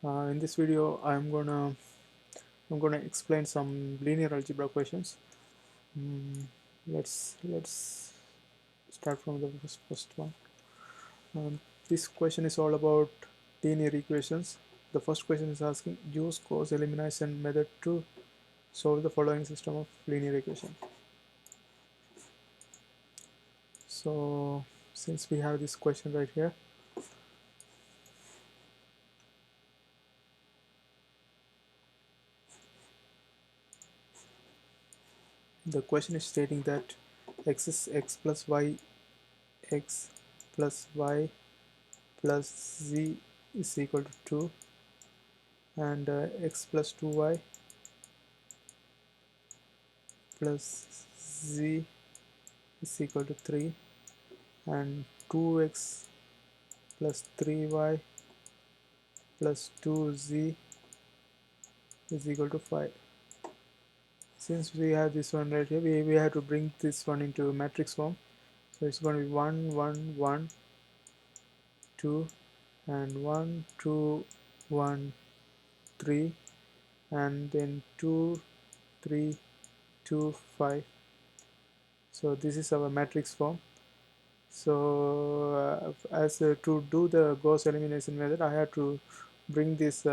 In this video I'm gonna explain some linear algebra questions. Mm, let's start from the first one. This question is all about linear equations. The first question is asking use Gauss elimination method to solve the following system of linear equation. So since we have this question right here, the question is stating that x is x plus y, x plus y plus z is equal to 2, and x plus 2y plus z is equal to 3, and 2x plus 3y plus 2z is equal to 5. Since we have this one right here, we have to bring this one into matrix form. So it's going to be 1 1 1 2 and 1 2 1 3 and then 2 3 2 5. So this is our matrix form. So to do the Gauss elimination method, I have to bring this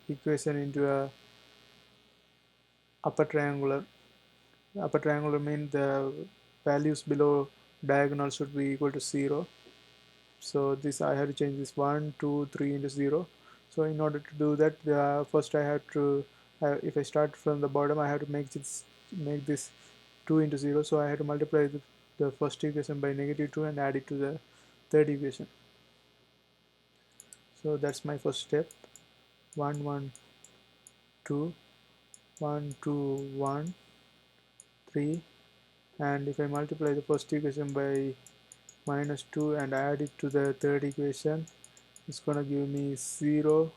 equation into a upper triangular. Upper triangular means the values below diagonal should be equal to 0. So this I have to change this 1 2 3 into 0. So in order to do that, first I have to if I start from the bottom, I have to make this 2 into 0. So I have to multiply the first equation by -2 and add it to the third equation. So that's my first step. 1 1 2 1 2 1 3, and if I multiply the first equation by -2 and add it to the third equation, it's gonna give me 0,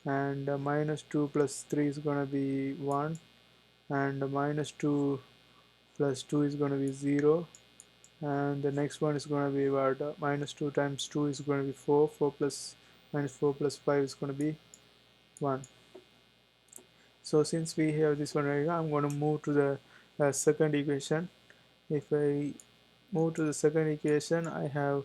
and -2 plus 3 is gonna be 1, and -2 plus 2 is gonna be 0, and the next one is gonna be about -2 times 2 is gonna be 4, 4 plus -4 plus 5 is gonna be 1. So since we have this one right now, I'm going to move to the second equation. If I move to the second equation, I have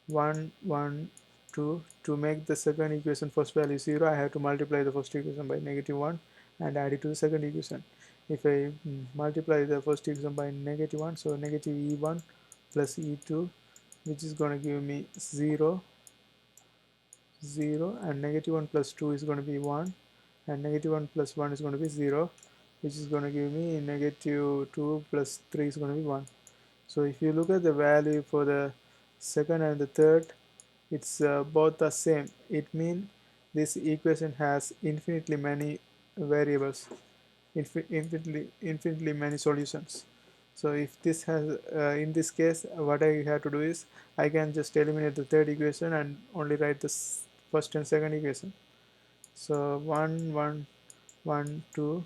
1 1 2. To make the second equation first value 0, I have to multiply the first equation by -1 and add it to the second equation. If I multiply the first equation by -1, so negative e1 plus e2, which is going to give me 0 0, and -1 plus 2 is going to be 1, and -1 plus 1 is going to be 0, which is going to give me -2 plus 3 is going to be 1. So if you look at the value for the second and the third, it's both the same. It means this equation has infinitely many variables, infinitely many solutions. So if this has in this case, what I have to do is I can just eliminate the third equation and only write this first and second equation. So 1 1 1 2,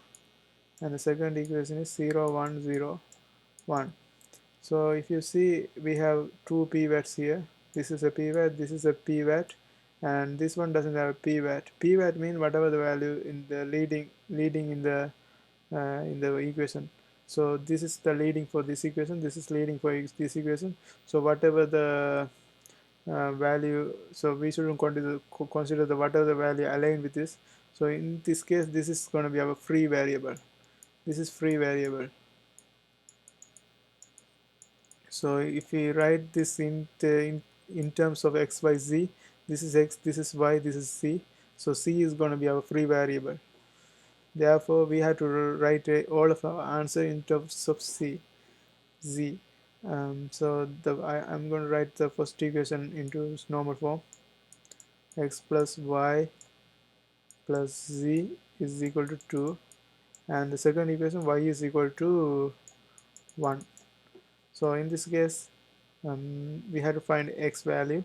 and the second equation is 0 1 0 1. So if you see, we have two pivots here. This is a pivot, this is a pivot, and this one doesn't have a pivot. Pivot means whatever the value in the leading in the equation. So this is the leading for this equation, this is leading for this equation. So whatever the value, so we shouldn't consider the whatever the value aligned with this. So in this case, this is going to be our free variable. This is free variable. So if we write this in terms of x, y, z, this is x, this is y, this is c. So c is going to be our free variable. Therefore, we have to write all of our answer in terms of z. So I'm going to write the first equation into normal form. X plus y plus z is equal to 2, and the second equation y is equal to 1. So in this case, we have to find x value.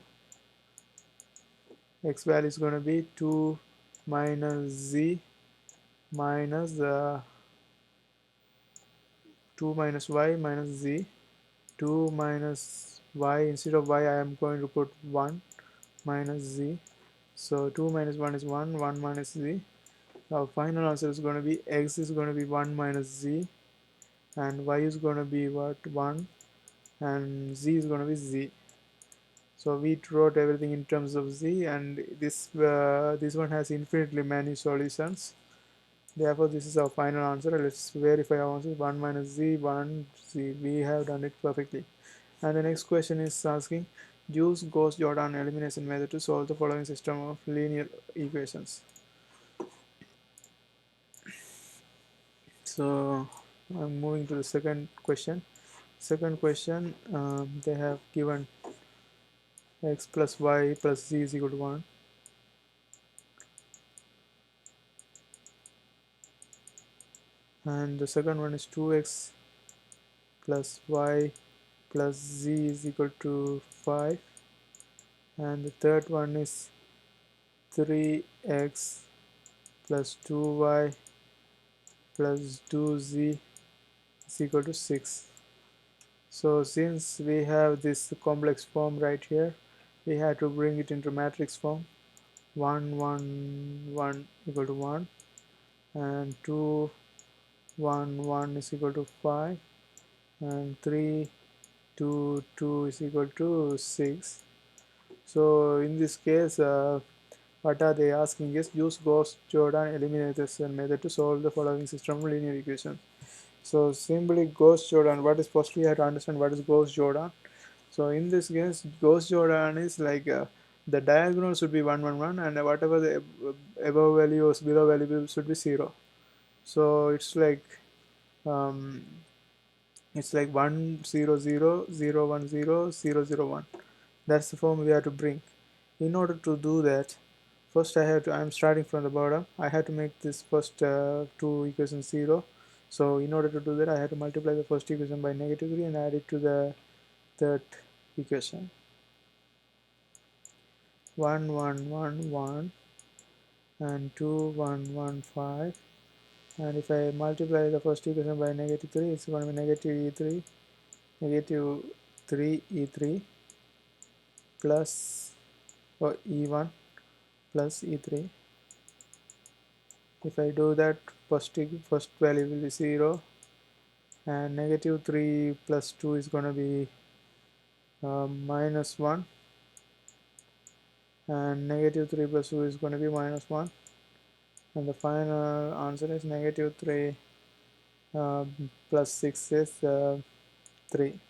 X value is going to be 2 minus z minus 2 minus y minus z. 2 minus y, instead of y I am going to put 1 minus z. So 2 minus 1 is 1, 1 minus z. Our final answer is going to be x is going to be 1 minus z, and y is going to be what, 1, and z is going to be z. So we wrote everything in terms of z, and this one has infinitely many solutions. Therefore, this is our final answer. Let's verify our answer. 1 minus z, 1 z. We have done it perfectly. And the next question is asking, use Gauss-Jordan elimination method to solve the following system of linear equations. So I'm moving to the second question. Second question, they have given x plus y plus z is equal to 1. And the second one is 2x plus y plus z is equal to 5. And the third one is 3x plus 2y plus 2z is equal to 6. So since we have this complex form right here, we have to bring it into matrix form. 1 1 1 equal to 1, and 2 1 1 is equal to 5, and 3 2 2 is equal to 6. So in this case, what are they asking is use Gauss-Jordan elimination method to solve the following system of linear equations. So simply Gauss-Jordan, what is first we have to understand what is Gauss-Jordan. So in this case, Gauss-Jordan is like the diagonal should be 1 1 1, and whatever the above values below value should be 0. So um, it's like 1 0 0 0 1 0 0 0 1. That's the form we have to bring. In order to do that, first I'm starting from the bottom. I have to make this first two equations 0. So in order to do that, I have to multiply the first equation by -3 and add it to the third equation. 1 1 1 1 and 2 1 1 5. And if I multiply the first equation by -3, it's going to be negative 3 e3 plus, or e1 plus e3. If I do that, first value will be 0, and negative 3 plus 2 is going to be minus 1, and negative 3 plus 2 is going to be minus 1, and the final answer is negative 3 plus 6 is 3.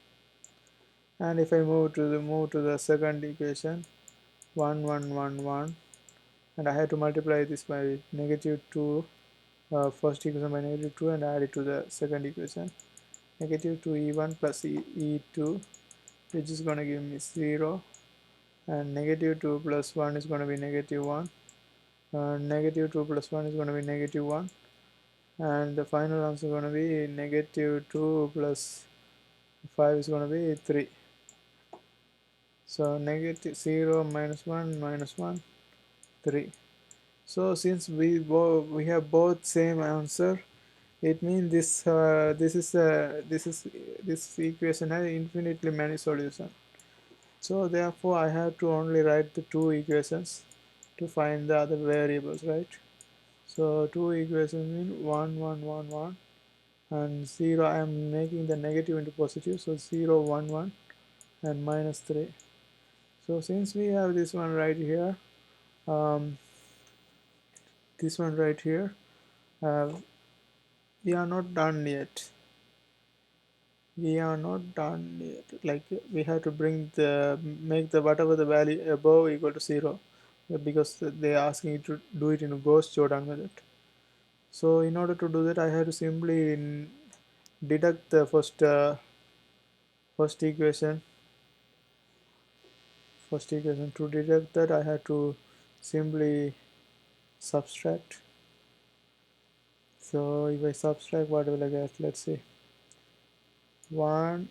And if I move to the second equation, 1 1 1 1, and I have to multiply this by -2, first equation by -2, and add it to the second equation. -2e1 plus e2, which is going to give me 0, and -2 plus 1 is going to be -1, and -2 plus 1 is going to be -1, and the final answer is going to be -2 plus 5 is going to be 3. So negative 0 minus 1 minus 1, 3. So since we have both same answer, it means this equation has infinitely many solutions. So therefore I have to only write the two equations to find the other variables, right? So two equations mean 1 1 1 1 and 0. I am making the negative into positive, so 0 1 1 and minus 3. So since we have this one right here, um, this one right here, uh, we are not done yet. Like we have to make the whatever the value above equal to 0, because they are asking you to do it in a Gauss-Jordan method. So in order to do that, I have to simply deduct the first equation. To deduct that, I have to simply subtract. So if I subtract, what will I get? Let's see, 1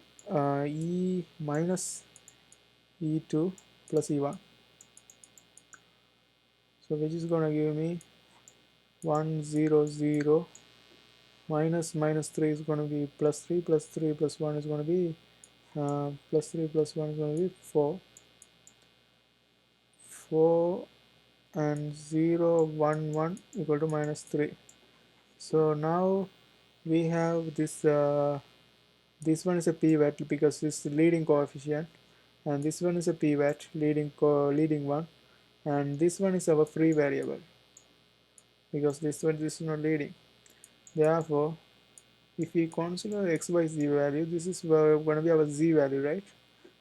e minus e2 plus e1. So which is going to give me 1 0 0, minus 3 is going to be plus 3, plus 3 plus 1 is going to be plus 3 plus 1 is going to be 4. and 0 1 1 equal to minus 3. So now we have this one is a pivot because it's the leading coefficient, and this one is a pivot leading one, and this one is our free variable because this is not leading. Therefore, if we consider x by z value, this is going to be our z value, right?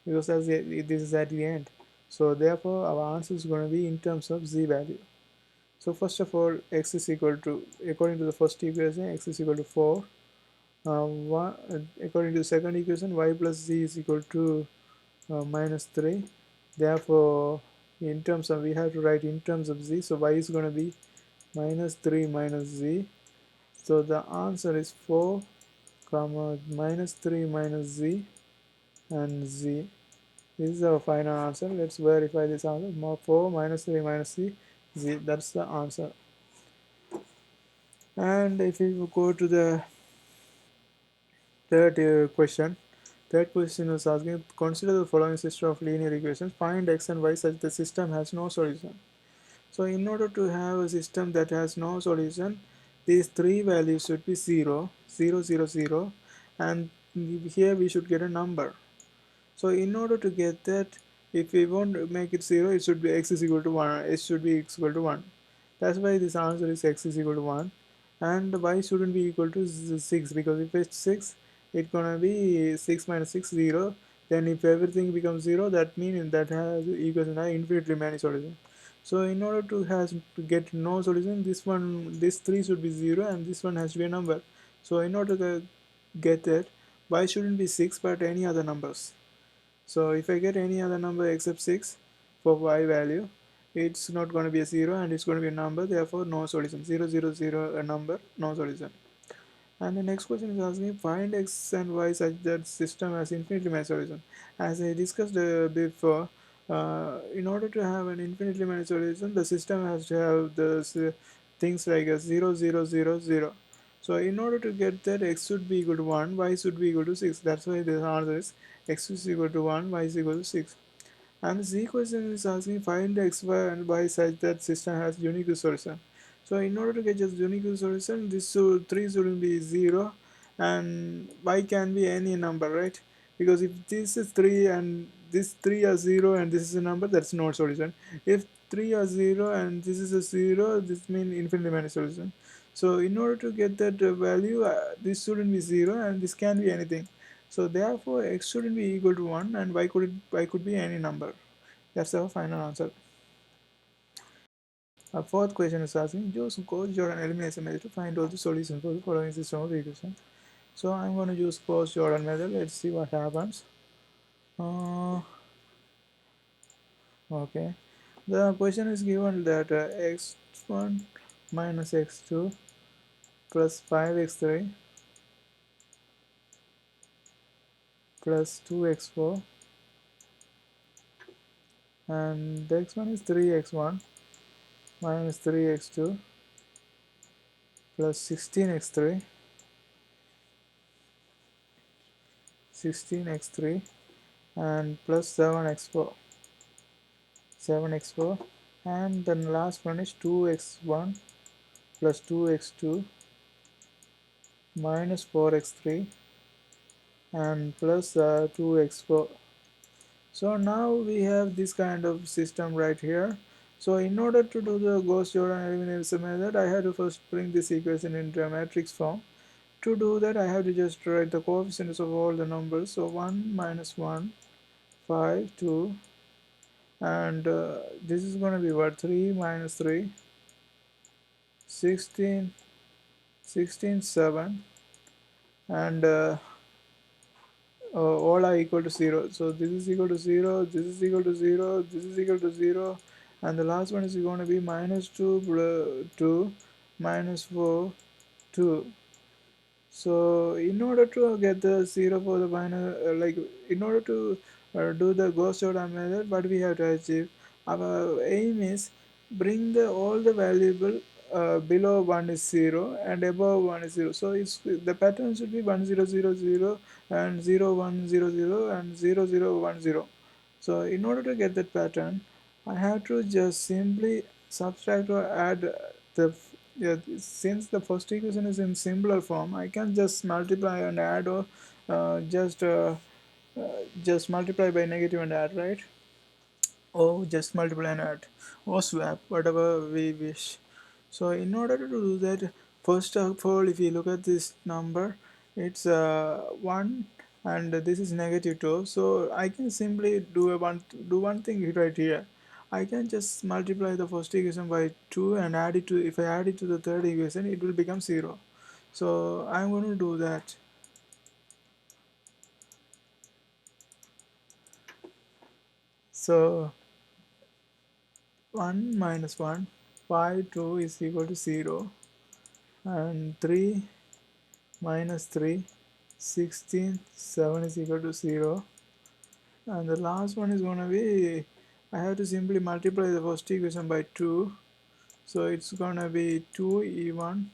Because this is at the end. So therefore, our answer is going to be in terms of z value. So first of all, x is equal to, according to the first equation, x is equal to 4. According to the second equation, y plus z is equal to minus 3. Therefore, in terms of, we have to write in terms of z. So y is going to be minus 3 minus z. So the answer is 4 comma minus 3 minus z and z. This is our final answer. Let's verify this answer. 4 minus 3 minus z. That's the answer. And if you go to the third question, third question is asking, consider the following system of linear equations. Find x and y such the system has no solution. So in order to have a system that has no solution, these three values should be 0, 0, 0, 0, and here we should get a number. So in order to get that, if we want to make it 0, it should be x is equal to 1, it should be x equal to 1. That's why this answer is x is equal to 1, and y shouldn't be equal to 6, because if it's 6, it's gonna be 6 minus 6, 0. Then if everything becomes 0, that means that has equals an infinitely many solutions. So in order to get no solution, this 3 should be 0, and this one has to be a number. So in order to get that, y shouldn't be 6 but any other numbers. So if I get any other number except 6 for y value, it's not going to be a 0 and it's going to be a number, therefore no solution. 0, 0, 0 a number, no solution. And the next question is asking, find x and y such that system has infinitely many solutions. As I discussed before, in order to have an infinitely many solution, the system has to have the things like a 0, 0, 0, 0. So in order to get that, x should be equal to 1, y should be equal to 6. That's why the answer is x is equal to 1, y is equal to 6. And the Z question is asking, find x, y, and y such that system has unique solution. So in order to get just unique solution, this 3 shouldn't be 0, and y can be any number, right? Because if this is 3 and this 3 are 0 and this is a number, that's not solution. If 3 are 0 and this is a 0, this means infinitely many solution. So in order to get that value, this shouldn't be 0 and this can be anything. So therefore x shouldn't be equal to 1 and y could be any number. That's our final answer. Our fourth question is asking, use Gauss-Jordan elimination method to find all the solutions for the following system of equations. So I'm going to use Gauss-Jordan method. Let's see what happens. Okay. The question is given that x1 minus x2 plus 5x3 plus 2x4, and the x1 is 3x1 minus 3x2 plus 16x3 and plus 7x4, and then the last one is 2x1 plus 2x2 minus 4x3 and plus 2x4. So now we have this kind of system right here. So in order to do the Gauss-Jordan elimination method, I have to first bring this equation into a matrix form. To do that, I have to just write the coefficients of all the numbers. So 1 minus 1, 5, 2, and this is going to be what, 3 minus 3, 16, 16, 7, and all are equal to 0. So this is equal to 0, this is equal to 0, this is equal to 0, and the last one is going to be minus 2, 2, minus 4, 2. So in order to get the 0 for the final, in order to do the Gauss-Jordan method, what we have to achieve, our aim is bring all the variable below 1 is 0 and above 1 is 0. So the pattern should be 1 0 0 0 and 0 1 0 0 and 0 0 1 0. So in order to get that pattern, I have to just simply subtract or add the yeah, since the first equation is in simpler form, I can just multiply and add, or uh, just uh, just multiply by negative and add, right? Or just multiply and add, or swap, whatever we wish. So in order to do that, first of all, if you look at this number, it's 1 and this is -2. So I can simply do one thing right here. I can just multiply the first equation by 2 and add it to, if I add it to the third equation, it will become 0. So I'm going to do that. So 1 minus 1, 5, 2 is equal to 0, and 3 minus 3, 16, 7 is equal to 0, and the last one is going to be, I have to simply multiply the first equation by 2, so it's going to be 2e1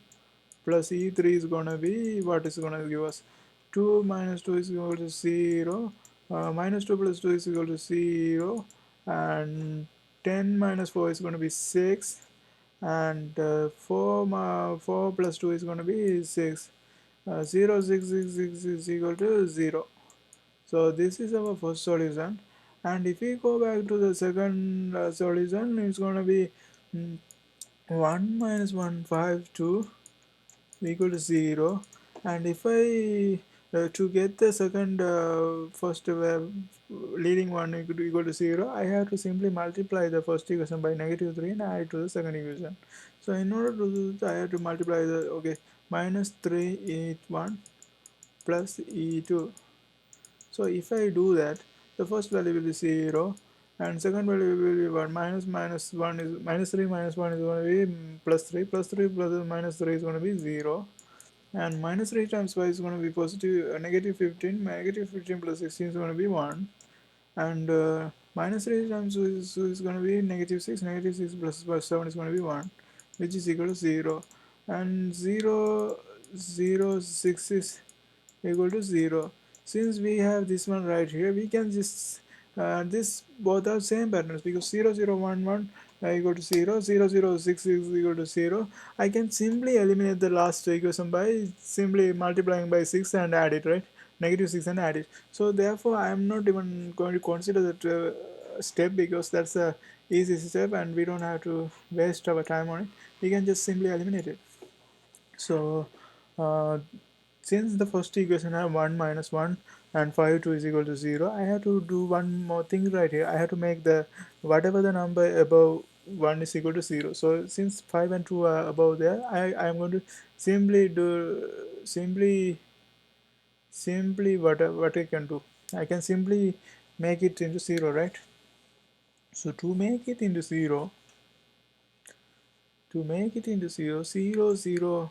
plus e3 is going to be, what is going to give us, 2 minus 2 is equal to 0, minus 2 plus 2 is equal to 0, and 10 minus 4 is going to be 6, and 4 plus 2 is going to be 6. 0, 6, 6, 6 is equal to 0. So this is our first solution, and if we go back to the second solution, it's going to be 1 minus 1, 5, 2 equal to 0. And if I to get the second first leading one equal to 0, I have to simply multiply the first equation by -3 and add it to the second equation. So in order to do this, I have to multiply the, okay, minus 3 e1 plus e2. So if I do that, the first value will be 0, and second value will be 1. Minus 1 is minus 3 minus 1 is going to be plus 3, plus 3 plus minus 3 is going to be 0, and minus 3 times y is going to be positive, negative 15. Negative 15 plus 16 is going to be 1, and minus 3 times 2 is going to be negative 6. Negative 6 plus 7 is going to be 1, which is equal to 0, and 0, 0, 6 is equal to 0. Since we have this one right here, we can just this both are same patterns, because 0, 0, 1, 1 equal to 0, 0, 0, 6 is equal to 0. I can simply eliminate the last equation by simply multiplying by 6 and add it, right? -6 and add it. So therefore I am not even going to consider that step, because that's a easy step and we don't have to waste our time on it. We can just simply eliminate it. So uh, since the first equation have 1 minus 1 and 5 2 is equal to 0, I have to do one more thing right here. I have to make the whatever the number above 1 is equal to 0. So since 5 and 2 are above there, I am going to simply do simply what I can do. I can simply make it into 0, right? So to make it into 0, to make it into 0, 0, 0,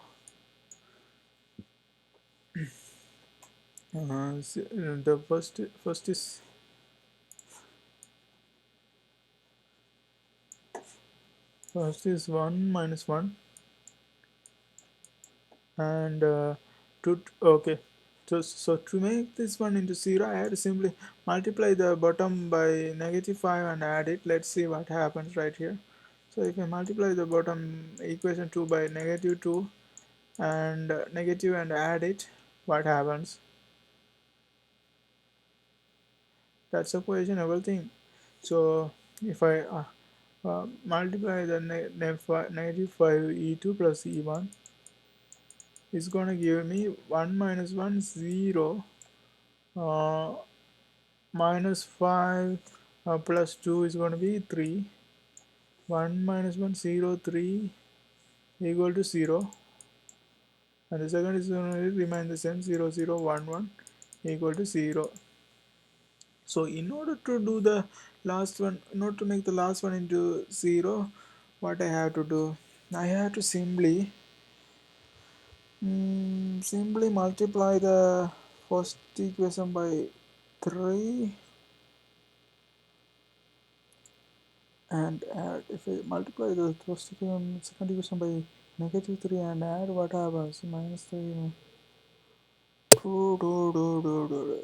the first is 1 minus 1, and okay, so to make this one into 0, I have to simply multiply the bottom by -5 and add it. Let's see what happens right here. So if I multiply the bottom equation 2 by -2 and negative and add it, what happens? That's a questionable thing. So if I multiply the -5 e2 plus e1, it's gonna give me 1 minus 1 0, uh, minus 5 plus 2 is going to be 3, 1 minus 1 0 3 equal to 0, and the second is going to remain the same, 0 0 1 1 equal to 0. So in order to do the last one, in order to make the last one into 0, what I have to do, I have to simply multiply the first equation by 3 and add. If I multiply the first equation, second equation by -3 and add, what happens? -3.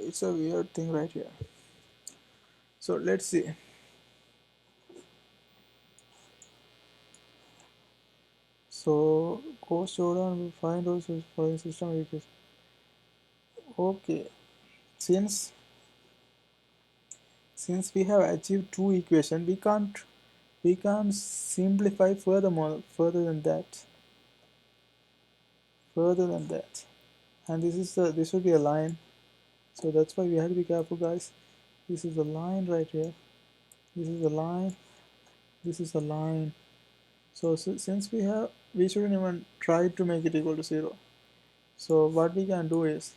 It's a weird thing right here. So let's see. So go showdown, find also following system equation. Okay, since we have achieved two equations, we can't simplify further than that. And this would be a line, so that's why we have to be careful, guys. This is a line right here. This is a line. This is a line. So since we shouldn't even try to make it equal to 0. So what we can do is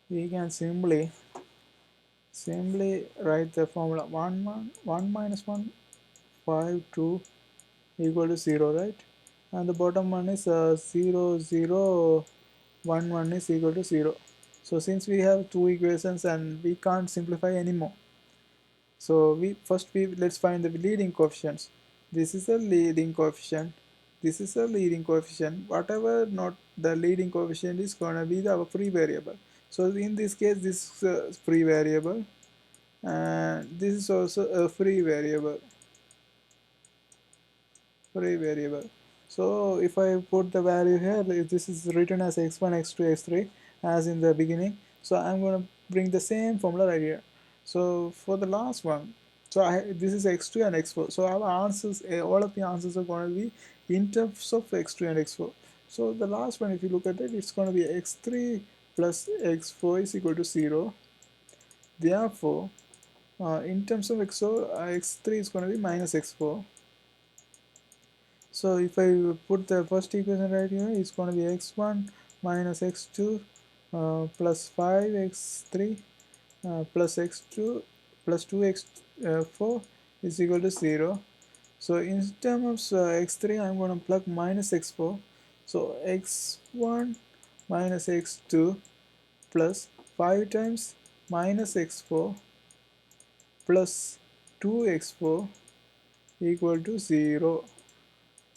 we can simply write the formula 1 minus 1 5 2 equal to 0, right? And the bottom one is 0 0 1 1 is equal to 0. So since we have two equations and we can't simplify anymore, so we let's find the leading coefficients. This is a leading coefficient. This is a leading coefficient. Whatever not the leading coefficient is gonna be the free variable. So in this case, this is a free variable, and this is also a free variable. So if I put the value here, this is written as x1 x2 x3 as in the beginning. So I'm going to bring the same formula right here. So for the last one, so this is x2 and x4. So our answers, all of the answers are going to be in terms of x2 and x4. So the last one, if you look at it, it's going to be x3 plus x4 is equal to 0. Therefore, in terms of x4, x3 is going to be minus x4. So if I put the first equation right here, it's going to be x1 minus x2 plus 5x3 plus x2 plus 2x4 is equal to 0. So in terms of x3, I'm going to plug minus x4. So x1 minus x2 plus 5 times minus x4 plus 2x4 equal to 0.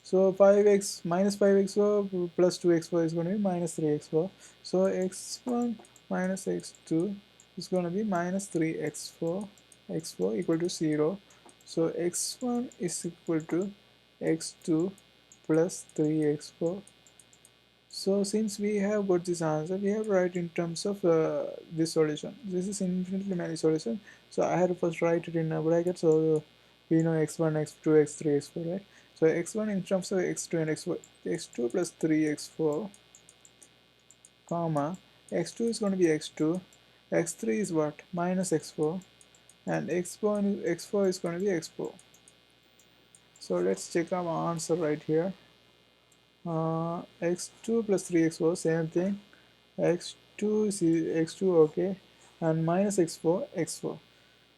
So 5x minus 5x4 plus 2x4 is going to be minus 3x4. So x1 minus x2 is going to be minus 3x4, x4 equal to 0. So x1 is equal to x2 plus 3x4. So since we have got this answer, we have to write in terms of this solution. This is infinitely many solution. So I have to first write it in a bracket. So we know x1, x2, x3, x4, right? So x1 in terms of x2 and x4, x2 plus 3x4, comma, x2 is going to be x2, x3 is what? Minus x4, and x4 is going to be x4. So let's check our answer right here. X2 plus 3x4, same thing. X2 is x2, okay, and minus x4, x4.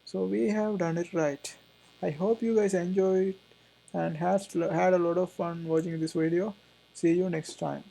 So we have done it right. I hope you guys enjoyed and had a lot of fun watching this video. See you next time.